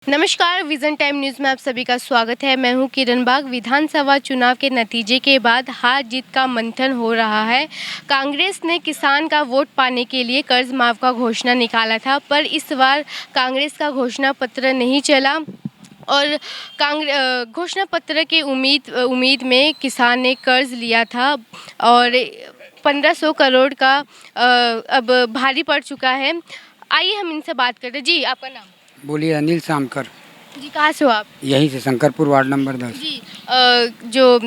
नमस्कार, vision time news में आप सभी का स्वागत है। मैं हूं किरण बाग। विधानसभा चुनाव के नतीजे के बाद हार जीत का मंथन हो रहा है। कांग्रेस ने किसान का वोट पाने के लिए कर्ज माफ का घोषणा निकाला था, पर इस बार कांग्रेस का घोषणा पत्र नहीं चला और घोषणा पत्र के उम्मीद में किसान ने कर्ज लिया था और 1500 करोड़ का अब भारी पड़ चुका है। आइए हम इनसे बात करते हैं। जी, आपका नाम? बोलिए। अनिल सामकर। जी, कहाँ से हो आप? यहीं से, शंकरपुर वार्ड नंबर 10। जी, जो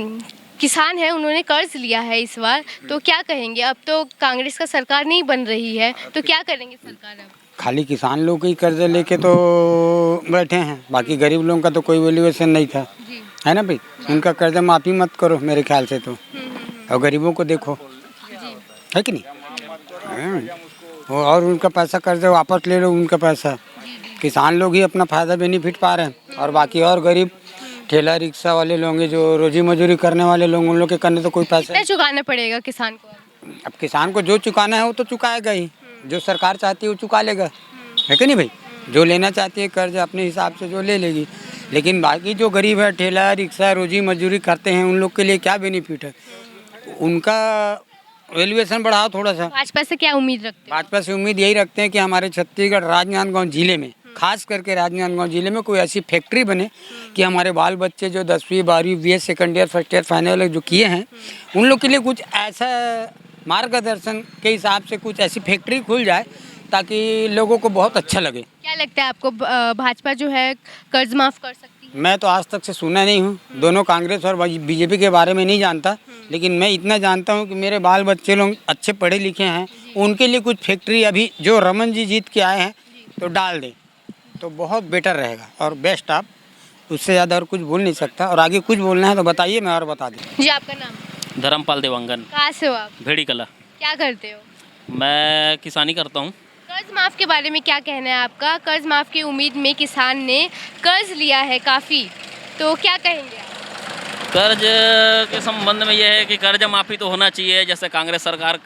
किसान है उन्होंने कर्ज लिया है इस बार, तो क्या कहेंगे? अब तो कांग्रेस का सरकार नहीं बन रही है, तो क्या करेंगे सरकार अब? खाली किसान लोग ही कर्ज लेके तो बैठे हैं, बाकी गरीब लोगों का तो कोई वैल्यूएशन नहीं था, जी। है ना भाई। उनका कर्ज माफ़ी मत करो मेरे ख्याल से तो, और गरीबों को देखो, जी। है कि नहीं। और उनका पैसा कर्ज वापस ले लो, उनका पैसा। किसान लोग ही अपना फ़ायदा बेनिफिट पा रहे हैं, और बाकी और गरीब ठेला रिक्शा वाले लोग हैं, जो रोजी मजदूरी करने वाले लोग, उन लोग के करने तो कोई पैसा कितना चुकाना पड़ेगा किसान को? अब किसान को जो चुकाना है वो तो चुकाएगा ही, जो सरकार चाहती है वो चुका लेगा, है कि नहीं भाई। जो लेना चाहती है कर्ज अपने हिसाब से जो ले लेगी, लेकिन बाकी जो गरीब है, ठेला रिक्शा रोजी मजदूरी करते हैं, उन लोग के लिए क्या बेनिफिट है। उनका वैल्यूएशन बढ़ाओ थोड़ा सा। भाजपा से क्या उम्मीद रखते हैं? भाजपा से उम्मीद यही रखते हैं कि हमारे छत्तीसगढ़ राजनांदगांव जिले में, खास करके राजनांदगांव जिले में कोई ऐसी फैक्ट्री बने कि हमारे बाल बच्चे जो 10वीं 12वीं BS second year first year final जो किए हैं, उन लोग के लिए कुछ ऐसा मार्गदर्शन के हिसाब से कुछ ऐसी फैक्ट्री खुल जाए ताकि लोगों को बहुत अच्छा लगे। क्या लगता है आपको, भाजपा जो है कर्ज माफ कर सकती है? मैं तो आज तक से सुना नहीं हूँ, दोनों कांग्रेस और बीजेपी के बारे में नहीं जानता, लेकिन मैं इतना जानता हूँ कि मेरे बाल बच्चे लोग अच्छे पढ़े लिखे हैं, उनके लिए कुछ फैक्ट्री अभी जो रमन जी जीत के आए हैं तो डाल दें तो बहुत बेटर रहेगा और बेस्ट। आप उससे ज़्यादा और कुछ बोल नहीं सकता, और आगे कुछ बोलना है तो बताइए, मैं और बता दूँ। जी, आपका नाम? धर्मपाल देवांगन। कहाँ से हो आप? भेड़ी कला। क्या करते हो? मैं किसानी करता हूँ। कर्ज माफ के बारे में क्या कहना है आपका? कर्ज माफ की उम्मीद में किसान ने कर्ज लिया है काफ़ी, तो क्या कहेंगे आप? कर्ज के संबंध में यह है कि कर्ज माफ़ी तो होना चाहिए, जैसे कांग्रेस सरकार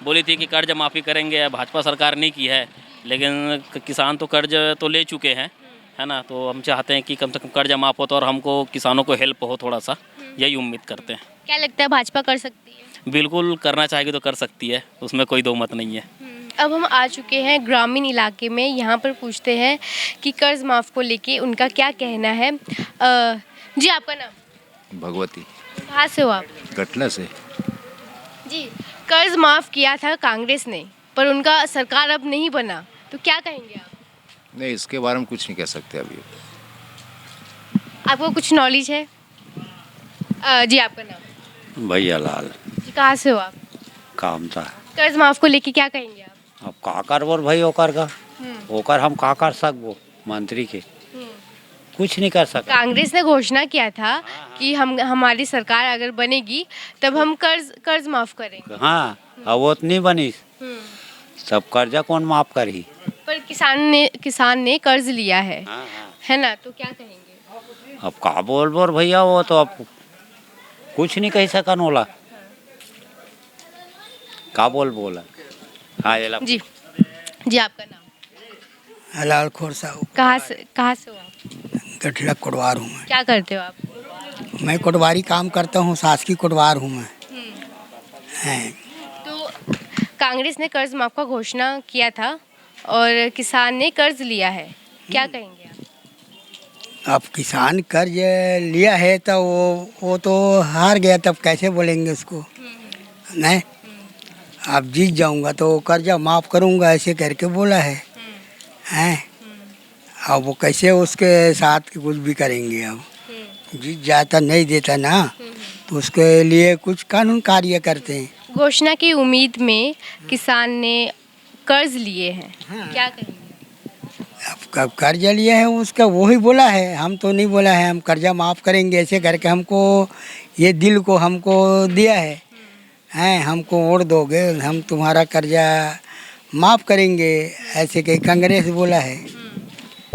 बोली थी कि कर्ज माफ़ी करेंगे, भाजपा सरकार नहीं की है, लेकिन किसान तो कर्ज तो ले चुके हैं, है ना। तो हम चाहते हैं कि कम से कम कर्ज माफ़ हो तो और हमको किसानों को हेल्प हो थोड़ा सा, यही उम्मीद करते हैं। क्या लगता है भाजपा कर सकती है? बिल्कुल करना चाहेगी तो कर सकती है, उसमें कोई दो मत नहीं है। अब हम आ चुके हैं ग्रामीण इलाके में, यहाँ पर पूछते हैं कि कर्ज माफ को लेके उनका क्या कहना है। जी, आपका नाम? भगवती। कहाँ से हो आप? घटना से। जी, कर्ज माफ किया था कांग्रेस ने, पर उनका सरकार अब नहीं बना, तो क्या कहेंगे आप? नहीं, इसके बारे में कुछ नहीं कह सकते अभी। आपको कुछ नॉलेज है? जी, आपका नाम? भैया लाल। जी, कहाँ से हो आप? काम था। कर्ज माफ को लेके क्या कहेंगे आप? अब का कर बोल भाई ओकर का, ओकर हम का कर सकबो मंत्री के, कुछ नहीं कर सकते। कांग्रेस ने घोषणा किया था कि हमारी सरकार अगर बनेगी तब हम कर्ज माफ करेंगे। हाँ, अब वो तो नहीं बनी, सब कर्जा कौन माफ करी। पर किसान ने कर्ज लिया है ना, तो क्या कहेंगे? अब का बोल बोल भैया, वो तो अब कुछ नहीं कह सकन होला, का बोला। हाँ ये जी, जी, आपका नाम? हलाल खोर साहब। कहाँ से हो आप? गठला कोटवार हूँ मैं। क्या करते हो आप? मैं कोटवारी काम करता हूँ, शासकीय कोटवार हूँ मैं। तो कांग्रेस ने कर्ज माफ का घोषणा किया था और किसान ने कर्ज लिया है, क्या कहेंगे आप? अब किसान कर्ज लिया है तो वो तो हार गया, तब कैसे बोलेंगे उसको। नहीं, अब जीत जाऊंगा तो कर्जा माफ़ करूंगा ऐसे करके बोला है। हैं, अब वो कैसे उसके साथ कुछ भी करेंगे। अब जीत जाता नहीं देता ना, तो उसके लिए कुछ कानून कार्य करते हैं। घोषणा की उम्मीद में किसान ने कर्ज लिए हैं, क्या कहेंगे? अब कब कर्जा लिया है उसका वही बोला है, हम तो नहीं बोला है हम कर्जा माफ़ करेंगे ऐसे करके। हमको ये दिल को हमको दिया है, हैं, हमको वोट दोगे हम तुम्हारा कर्जा माफ़ करेंगे ऐसे कहीं कांग्रेस बोला है।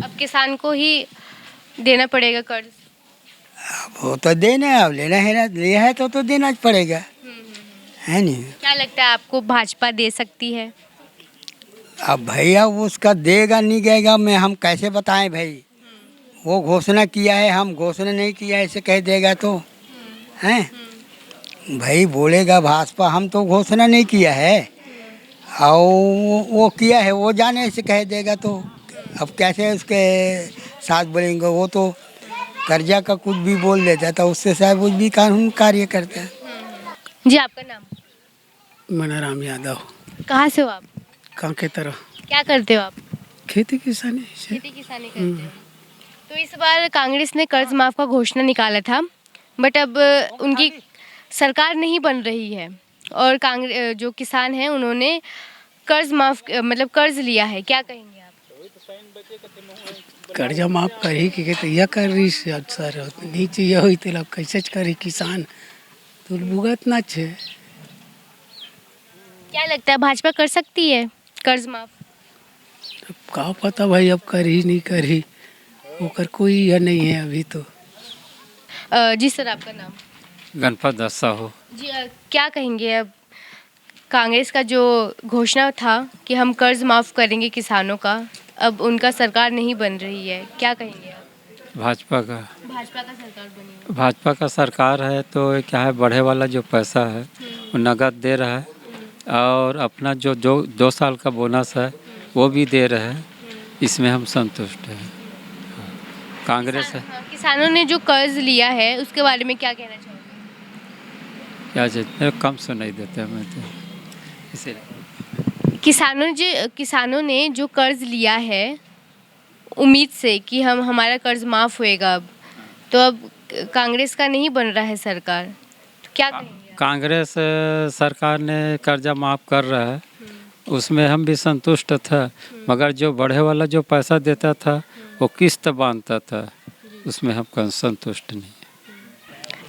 अब किसान को ही देना पड़ेगा कर्ज। अब वो तो देना है, अब लेना है ना, लिया है तो देना पड़ेगा, है नहीं। क्या लगता है आपको भाजपा दे सकती है? अब भैया उसका देगा नहीं देगा मैं हम कैसे बताएं भाई। वो घोषणा किया है, हम घोषणा नहीं किया ऐसे कह देगा तो हैं भाई बोलेगा भाजपा हम तो घोषणा नहीं किया है और वो किया है, वो जाने ऐसे कह देगा तो अब कैसे उसके साथ बोलेंगे। वो तो कर्जा का कुछ भी बोल देता था, उससे शायद कुछ भी कानून कार्य करता है। जी आपका नाम? मनाराम यादव। कहाँ से हो आप? कहाँ के तरह क्या करते हो आप? खेती किसानी से। खेती किसानी करते हो। तो इस बार कांग्रेस ने कर्ज माफ का घोषणा निकाला था, बट अब उनकी सरकार नहीं बन रही है और कांग्रेस जो किसान हैं उन्होंने कर्ज माफ मतलब कर्ज लिया है, क्या कहेंगे आप? कर्जा माफ करी कि तैया कर रही से सर नहीं चाहिए हुई तो कैसे करी किसान तो भुगत ना छे। क्या लगता है भाजपा कर सकती है कर्ज माफ? अब का पता भाई अब करी नहीं करी ओकर कोई यह नहीं है अभी तो। जी सर आपका नाम? गणपत दस्सा हो। जी क्या कहेंगे अब कांग्रेस का जो घोषणा था कि हम कर्ज माफ करेंगे किसानों का, अब उनका सरकार नहीं बन रही है, क्या कहेंगे आप? भाजपा का सरकार बनी है। भाजपा का सरकार है तो क्या है, बढ़े वाला जो पैसा है वो नगद दे रहा है और अपना जो 2 साल का बोनस है वो भी दे रहे हैं, इसमें हम संतुष्ट हैं। कांग्रेस है किसानों ने जो कर्ज लिया है उसके बारे में क्या कहना चाहोगे? क्या चाहिए, कम सुनाई देते हैं मैं तो इसीलिए। किसानों ने जो कर्ज लिया है उम्मीद से कि हमारा कर्ज माफ होएगा, अब तो अब कांग्रेस का नहीं बन रहा है सरकार, तो क्या कहेंगे आप? कांग्रेस सरकार ने कर्जा माफ़ कर रहा है, उसमें हम भी संतुष्ट था, मगर जो बढ़े वाला जो पैसा देता था वो किस्त बांधता था, उसमें हम संतुष्ट नहीं।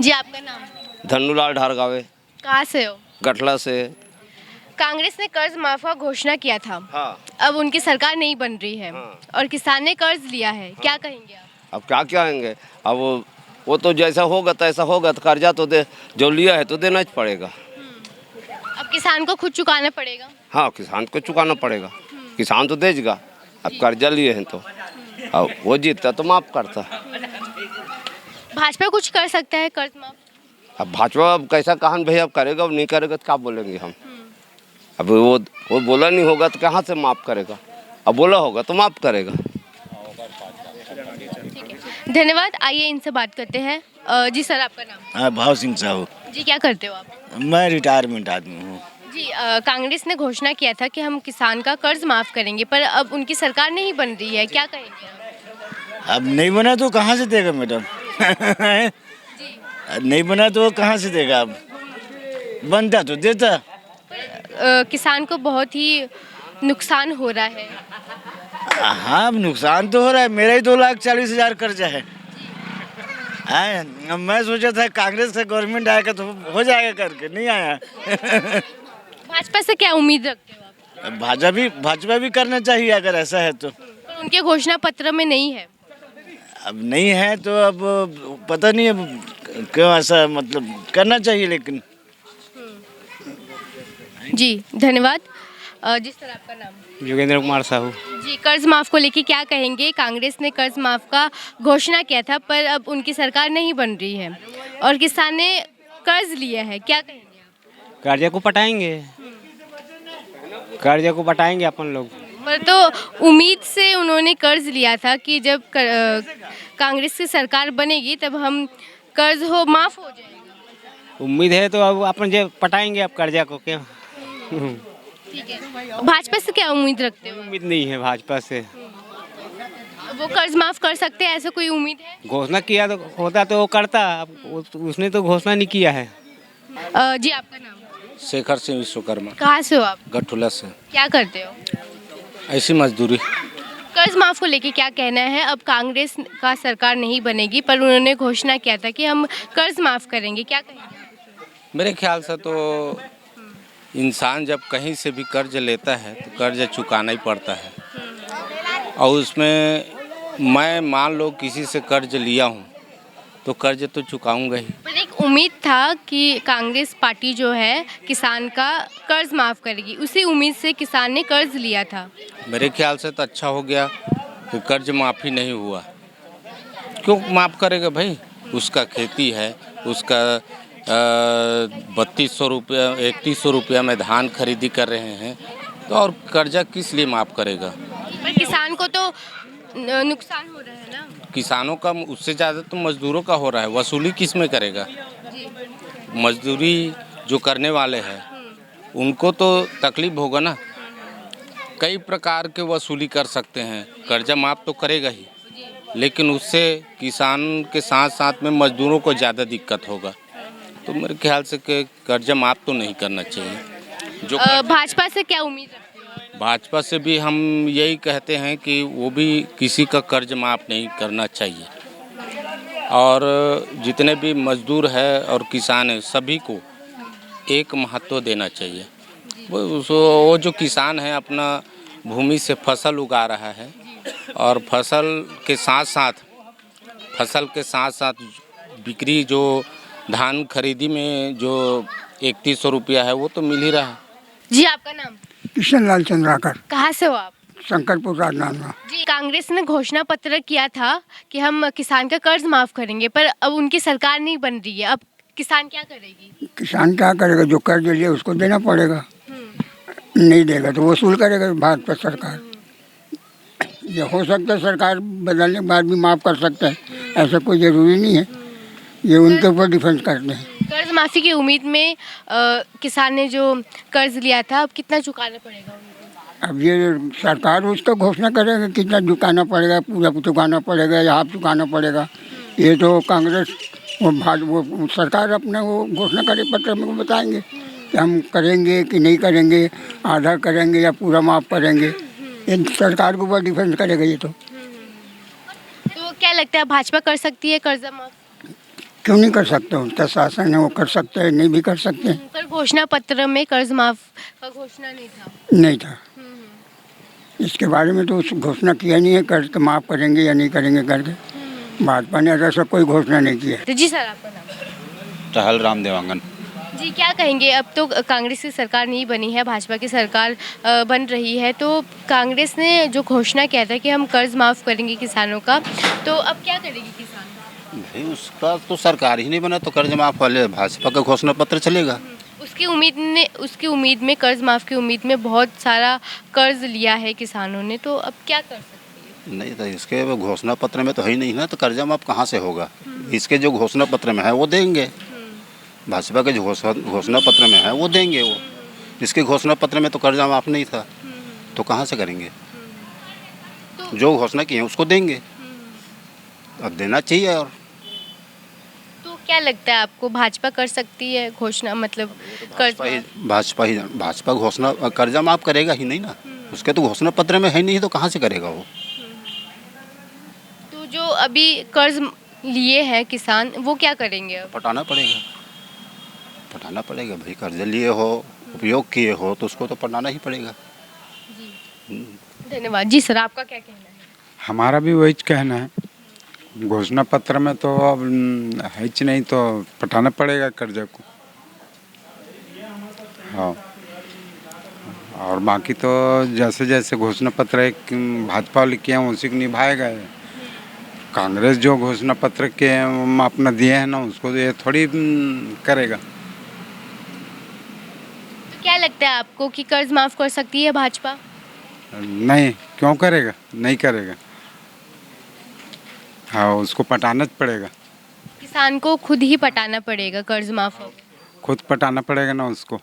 जी आपका नाम? धनुलाल ढारगावे। कहाँ से हो? गठला से। कांग्रेस ने कर्ज माफ का घोषणा किया था, हाँ। अब उनकी सरकार नहीं बन रही है। हाँ। और किसान ने कर्ज लिया है, क्या कहेंगे आप? अब क्या कहेंगे, अब वो तो जैसा होगा तैसा होगा, तो कर्जा तो दे जो लिया है तो देना ही पड़ेगा। अब किसान को खुद चुकाना पड़ेगा। हाँ, किसान को चुकाना पड़ेगा, किसान तो देगा। अब कर्जा लिए हैं तो अब वो जीतता तो माफ करता। भाजपा कुछ कर सकता है कर्ज माफ? अब भाजपा अब कैसा कहान भैया अब करेगा, अब नहीं करेगा तो क्या बोलेंगे हम। अब वो बोला नहीं होगा तो कहाँ से माफ करेगा, अब बोला होगा तो माफ करेगा। धन्यवाद। आइए इनसे बात करते हैं। जी सर आपका नाम? भाव सिंह साहू। जी क्या करते हो आप? मैं रिटायरमेंट आदमी हूँ। जी कांग्रेस ने घोषणा किया था कि हम किसान का कर्ज माफ करेंगे, पर अब उनकी सरकार नहीं बन रही है, क्या कहेंगे आप? अब नहीं बना तो कहाँ से देगा मैडम? नहीं बना तो कहाँ से देगा, अब बनता तो देता। किसान को बहुत ही नुकसान हो रहा है। हाँ अब नुकसान तो हो रहा है, मेरा ही 2,40,000 कर्जा है। मैं सोचा था कांग्रेस का गवर्नमेंट आएगा तो हो जाएगा करके, नहीं आया। भाजपा से क्या उम्मीद रखते हो आप? भाजपा भी करना चाहिए अगर ऐसा है तो। पर उनके घोषणा पत्र में नहीं है। अब नहीं है तो अब पता नहीं अब क्यों ऐसा, मतलब करना चाहिए लेकिन। जी धन्यवाद। जिस तरह आपका नाम? योगेंद्र कुमार साहू। जी कर्ज माफ को लेके क्या कहेंगे? कांग्रेस ने कर्ज माफ का घोषणा किया था, पर अब उनकी सरकार नहीं बन रही है और किसान ने कर्ज लिया है, क्या कहेंगे आप? कर्जे को पटाएंगे, कर्जे को पटाएंगे अपन लोग। पर तो उम्मीद से उन्होंने कर्ज लिया था कि जब कांग्रेस की सरकार बनेगी तब हम कर्ज माफ हो जाएगा। उम्मीद है तो अब अपन जो पटाएंगे अब कर्जा को क्या। ठीक है। भाजपा से क्या उम्मीद रखते हो? उम्मीद नहीं है भाजपा से। वो कर्ज माफ कर सकते हैं, ऐसा कोई उम्मीद है? घोषणा किया तो होता तो वो करता, अब उसने तो घोषणा नहीं किया है। जी आपका नाम? शेखर सिंह विश्वकर्मा। कहाँ से हो आप? गठुला से। क्या करते हो? ऐसी मजदूरी। कर्ज माफ को लेके क्या कहना है? अब कांग्रेस का सरकार नहीं बनेगी, पर उन्होंने घोषणा किया था कि हम कर्ज माफ करेंगे, क्या कहेंगे? मेरे ख्याल से तो इंसान जब कहीं से भी कर्ज लेता है तो कर्ज चुकाना ही पड़ता है, और उसमें मैं मान लो किसी से कर्ज लिया हूँ तो कर्ज तो चुकाऊंगा ही। पर एक उम्मीद था कि कांग्रेस पार्टी जो है किसान का कर्ज माफ करेगी, उसी उम्मीद से किसान ने कर्ज लिया था। मेरे ख्याल से तो अच्छा हो गया कि कर्ज माफ़ी नहीं हुआ, क्यों माफ़ करेगा भाई? उसका खेती है, उसका 3200 रुपया 3100 रुपया में धान खरीदी कर रहे हैं, तो और कर्जा किस लिए माफ़ करेगा? पर किसान को तो नुकसान हो रहा है ना। किसानों का उससे ज़्यादा तो मजदूरों का हो रहा है। वसूली किस में करेगा? मजदूरी जो करने वाले हैं उनको तो तकलीफ होगा ना। कई प्रकार के वसूली कर सकते हैं, कर्जा माफ़ तो करेगा ही, लेकिन उससे किसान के साथ साथ में मजदूरों को ज़्यादा दिक्कत होगा। तो मेरे ख्याल से कि कर्जा माफ़ तो नहीं करना चाहिए। जो भाजपा से क्या उम्मीद रखते हैं? भाजपा से भी हम यही कहते हैं कि वो भी किसी का कर्ज माफ़ नहीं करना चाहिए, और जितने भी मजदूर है और किसान है सभी को एक महत्व देना चाहिए। वो जो किसान है अपना भूमि से फसल उगा रहा है, और फसल के साथ साथ बिक्री जो धान खरीदी में जो 3100 रुपया है वो तो मिल ही रहा है। जी, आपका नाम? किशन लाल चंद्राकर, कहाँ से हो आप? शंकरपुर राजनांदगांव। जी, कांग्रेस ने घोषणा पत्र किया था कि हम किसान का कर्ज माफ करेंगे, पर अब उनकी सरकार नहीं बन रही है। अब किसान क्या करेगी? किसान क्या करेगा? जो कर्ज लिया उसको देना पड़ेगा, नहीं देगा तो वसूल करेगा भाजपा सरकार। ये हो सकता है सरकार बदलने के बाद भी माफ़ कर सकते हैं, ऐसा कोई ज़रूरी नहीं है, ये उनके ऊपर डिफेंड करते हैं। कर्ज माफी की उम्मीद में किसान ने जो कर्ज लिया था, अब कितना चुकाना पड़ेगा उनको? अब ये सरकार उसका घोषणा करेगा कितना चुकाना पड़ेगा, पूरा चुकाना पड़ेगा या हाफ चुकाना पड़ेगा। ये तो कांग्रेस वो सरकार अपना वो घोषणा करे पत्र में बताएंगे कि हम करेंगे कि नहीं करेंगे, आधा करेंगे या पूरा माफ़ करेंगे। ये सरकार के ऊपर डिफेंड करेगा ये तो क्या लगता है भाजपा कर सकती है कर्जा माफ? क्यों नहीं कर सकते? उनका शासन है, वो कर सकते हैं, नहीं भी कर सकते हैं। पर घोषणा पत्र में कर्ज माफ का घोषणा नहीं था। नहीं था, इसके बारे में तो उस घोषणा किया नहीं है कर्ज तो माफ़ करेंगे या नहीं करेंगे करके। भाजपा ने ऐसा कोई घोषणा नहीं किया। तो जी सर, आपका नाम? टहल राम देवांगन। जी, क्या कहेंगे? अब तो कांग्रेस की सरकार नहीं बनी है, भाजपा की सरकार बन रही है, तो कांग्रेस ने जो घोषणा किया था कि हम कर्ज माफ़ करेंगे किसानों का, तो अब क्या करेगी किसान? भाई उसका तो सरकार ही नहीं बना तो कर्ज माफ़ वाले भाजपा का घोषणा पत्र चलेगा। उसकी उम्मीद में कर्ज माफ़ की उम्मीद में बहुत सारा कर्ज लिया है किसानों ने, तो अब क्या कर सकते हैं? नहीं तो इसके घोषणा पत्र में तो है ही नहीं ना, तो कर्जा माफ़ कहाँ से होगा? इसके जो घोषणा पत्र में है वो देंगे, भाजपा के जो घोषणा पत्र में है वो देंगे। वो इसके घोषणा पत्र में तो कर्जा माफ़ नहीं था, तो कहाँ से करेंगे? जो घोषणा की है उसको देंगे, अब देना चाहिए। और तो क्या लगता है आपको, भाजपा कर सकती है घोषणा, मतलब कर्ज माफ? भाजपा घोषणा कर्जा माफ़ करेगा ही नहीं ना, उसके तो घोषणा पत्र में है नहीं, तो कहाँ से करेगा वो? तो जो अभी कर्ज लिए हैं किसान, वो क्या करेंगे अब? पटाना पड़ेगा भाई। कर्ज लिए हो, उपयोग किए हो, तो उसको तो पटाना ही पड़ेगा। धन्यवाद। जी सर, आपका क्या कहना है? हमारा भी वही कहना है, घोषणा पत्र में तो अब है नहीं, तो पटाना पड़ेगा कर्जा को। हाँ, और बाकी तो जैसे जैसे घोषणा पत्र एक भाजपा वाले किए हैं उसी को निभाएगा। कांग्रेस जो घोषणा पत्र के अपना दिए हैं ना, उसको ये थोड़ी करेगा। तो क्या लगता है आपको कि कर्ज माफ कर सकती है भाजपा? नहीं, क्यों करेगा? नहीं करेगा। हाँ, उसको पटाना पड़ेगा। किसान को खुद ही पटाना पड़ेगा कर्ज माफ हो? खुद पटाना पड़ेगा ना उसको।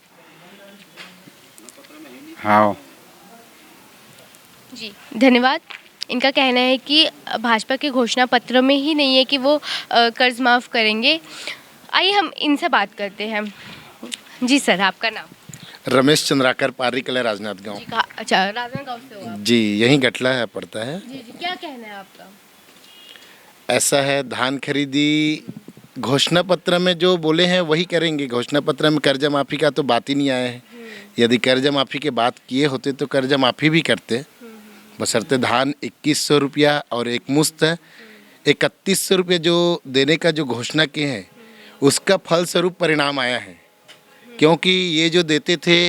हाँ जी, धन्यवाद। इनका कहना है कि भाजपा के घोषणा पत्र में ही नहीं है कि वो कर्ज माफ़ करेंगे। आइए हम इनसे बात करते हैं। जी सर, आपका नाम? रमेश चंद्राकर, पारिकला, राजनांदगांव। जी, अच्छा, राजनांदगांव से हो आप? जी, यहीं गटला है पड़ता है। जी, क्या कहना है आपका? ऐसा है, धान खरीदी घोषणा पत्र में जो बोले हैं वही करेंगे। घोषणा पत्र में कर्जा माफ़ी का तो बात ही नहीं आया है। यदि कर्जा माफ़ी की बात किए होते तो कर्जा माफ़ी भी करते, बशर्ते धान 2100 रुपया और एक मुश्त 3100 रुपये जो देने का जो घोषणा किए हैं उसका फलस्वरूप परिणाम आया है। क्योंकि ये जो देते थे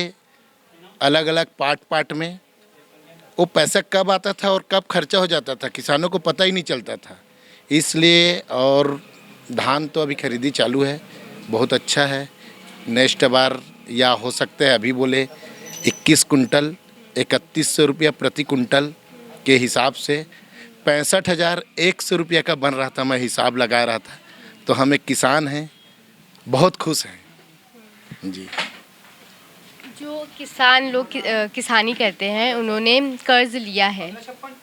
अलग अलग पार्ट में, वो पैसा कब आता था और कब खर्चा हो जाता था किसानों को पता ही नहीं चलता था। इसलिए। और धान तो अभी खरीदी चालू है, बहुत अच्छा है। नेक्स्ट बार या हो सकता है अभी बोले 21 कुंटल 3100 रुपया प्रति कुंटल के हिसाब से 65,100 रुपया का बन रहा था। मैं हिसाब लगा रहा था, तो हम एक किसान हैं, बहुत खुश हैं जी। जो किसान लोग किसानी करते हैं उन्होंने कर्ज लिया है,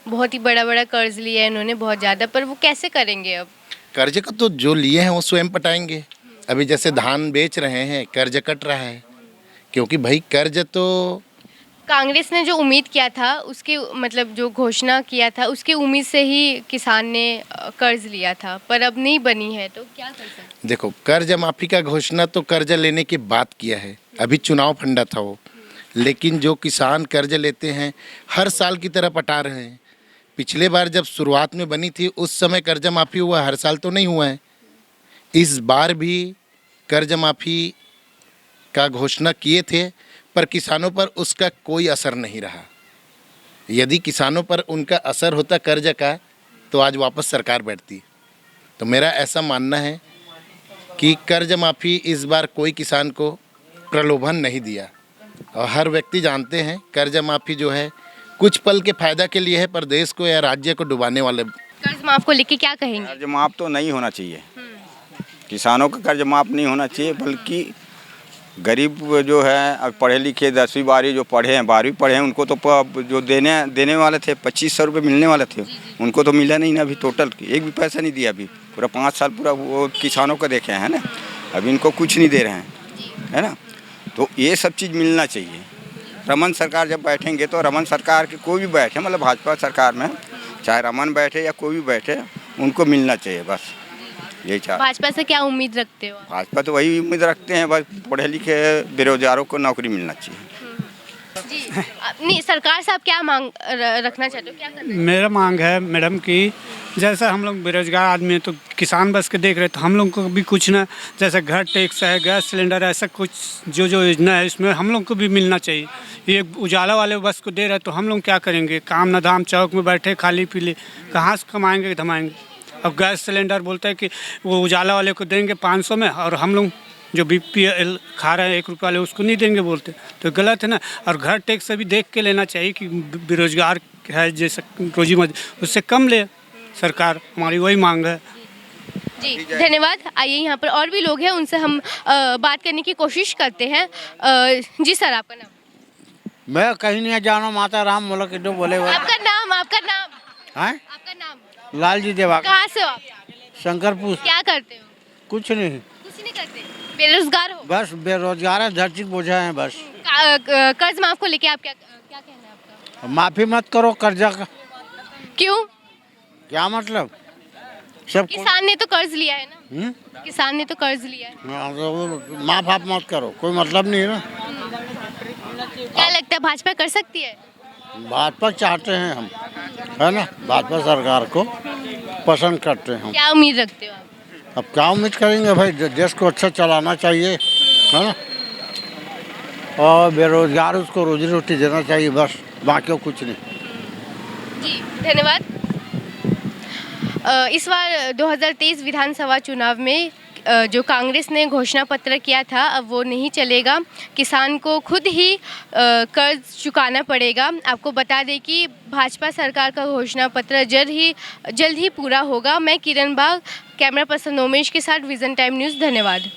बहुत ही बड़ा बड़ा कर्ज लिया है उन्होंने, बहुत ज़्यादा, पर वो कैसे करेंगे अब? कर्ज का तो जो लिए हैं वो स्वयं पटाएंगे। अभी जैसे धान बेच रहे हैं, कर्ज कट रहा है, क्योंकि भाई कर्ज तो कांग्रेस ने जो उम्मीद किया था उसके मतलब जो घोषणा किया था उसकी उम्मीद से ही किसान ने कर्ज लिया था, पर अब नहीं बनी है, तो क्या कर सकते हैं? देखो, कर्ज माफ़ी का घोषणा तो कर्ज लेने की बात किया है, अभी चुनाव फंडा था वो, लेकिन जो किसान कर्ज लेते हैं हर साल की तरह पटा रहे हैं। पिछले बार जब शुरुआत में बनी थी उस समय कर्ज माफ़ी हुआ, हर साल तो नहीं हुआ है। इस बार भी कर्ज माफ़ी का घोषणा किए थे, पर किसानों पर उसका कोई असर नहीं रहा। यदि किसानों पर उनका असर होता कर्ज का, तो आज वापस सरकार बैठती। तो मेरा ऐसा मानना है कि कर्ज माफ़ी इस बार कोई किसान को प्रलोभन नहीं दिया, और हर व्यक्ति जानते हैं कर्ज माफ़ी जो है कुछ पल के फायदा के लिए है, पर देश को या राज्य को डुबाने वाले। कर्ज माफ को लेके क्या कहेंगे? कर्ज माफ तो नहीं होना चाहिए, किसानों का कर्ज माफ नहीं होना चाहिए, बल्कि गरीब जो है अब पढ़े लिखे 10वीं 12वीं जो पढ़े हैं 12वीं पढ़े हैं उनको तो जो देने वाले थे 2500 रुपये मिलने वाले थे, उनको तो मिला नहीं ना अभी, टोटल एक भी पैसा नहीं दिया अभी। पूरा 5 साल पूरा वो किसानों को देखे हैं ना, अभी इनको कुछ नहीं दे रहे हैं, है ना। तो ये सब चीज़ मिलना चाहिए। रमन सरकार जब बैठेंगे तो रमन सरकार के कोई भी बैठे, मतलब भाजपा सरकार में चाहे रमन बैठे या कोई भी बैठे, उनको मिलना चाहिए, बस यही चाह। भाजपा से क्या उम्मीद रखते हो? भाजपा तो वही उम्मीद रखते हैं, बस पढ़े लिखे बेरोजगारों को नौकरी मिलना चाहिए। जी नहीं, सरकार से आप क्या मांग रखना चाहते हो, क्या करना है? मेरा मांग है मैडम कि जैसा हम लोग बेरोजगार आदमी हैं, तो किसान बस के देख रहे, तो हम लोग को भी कुछ ना, जैसे घर टैक्स है, गैस सिलेंडर, ऐसा कुछ जो योजना है इसमें हम लोग को भी मिलना चाहिए। ये उजाला वाले बस को दे रहे तो हम लोग क्या करेंगे? काम ना धाम, चौक में बैठे खाली पीले, कहाँ से कमाएंगे धमाएंगे? अब गैस सिलेंडर बोलते हैं कि वो उजाला वाले को देंगे 500 में, और हम लोग जो BPL खा रहे हैं 1 रुपये वाले उसको नहीं देंगे बोलते, तो गलत है ना। और घर टैक्स से भी देख के लेना चाहिए कि बेरोजगार है जैसे रोजी मजदूर उससे कम ले सरकार, हमारी वही मांग है। जी धन्यवाद। आइए यहाँ पर और भी लोग हैं, उनसे हम बात करने की कोशिश करते हैं। जी सर, आपका नाम? मैं कहीं नहीं जाना, माता राम बोला कि बोले। आपका नाम? आपका नाम है? आपका नाम? लालजी देवा। कहाँ से हो आप? शंकरपुर। क्या करते हो? कुछ नहीं। कुछ नहीं करते, बेरोजगार हो? बस बेरोजगार है, धरती बोझा है बस। कर्ज माफ को लेके आप क्या कहना है आपका? माफी मत करो कर्जा का। क्यों? क्या मतलब? सब किसान ने तो कर्ज लिया है ना, किसान ने तो कर्ज लिया है। माफ आप मत करो, कोई मतलब नहीं है ना। क्या लगता है भाजपा कर सकती है? भाजपा चाहते हैं हम, है ना, भाजपा सरकार को पसंद करते हैं हम। क्या उम्मीद रखते हो आप? अब क्या उम्मीद करेंगे भाई, देश को अच्छा चलाना चाहिए, है ना, और बेरोजगार उसको रोजी रोटी देना चाहिए, बस बाकी कुछ नहीं। जी धन्यवाद। इस बार 2023 विधानसभा चुनाव में जो कांग्रेस ने घोषणा पत्र किया था अब वो नहीं चलेगा, किसान को खुद ही कर्ज चुकाना पड़ेगा। आपको बता दें कि भाजपा सरकार का घोषणा पत्र जल्द ही पूरा होगा। मैं किरण बाग, कैमरा पर्सन उमेश के साथ विजन टाइम न्यूज़, धन्यवाद।